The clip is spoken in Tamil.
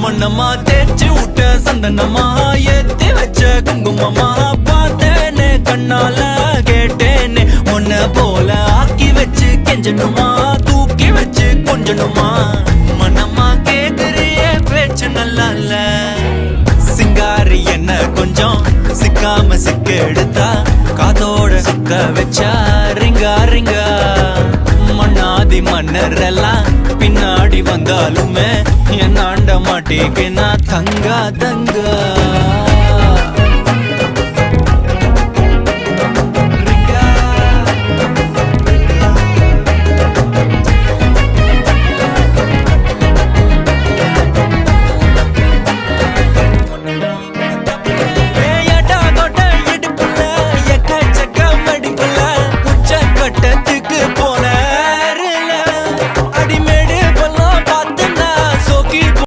மண்ணம்மா தேய்ச்சி விட்ட சந்தனமா ஏத்தி வச்ச குங்குமமா பார்த்தேனே கண்ணால கேட்டேனே உன்ன போல ஆக்கி வச்சு கெஞ்சணுமா தூக்கி வச்சு கொஞ்சணுமா மனமா கேக்குறிய பேச்சு நல்லா இல்ல சிங்காரி என்ன கொஞ்சம் சிக்காம சிக்க எடுத்தா காதோட சுக்க வச்சா ரிங்கா ரிங்கா மண்ணாதி மன்னர் எல்லாம் பின்னாடி வந்தாலுமே என் ஆண்ட மாட்டேக்கு நான் தங்கா தங்கா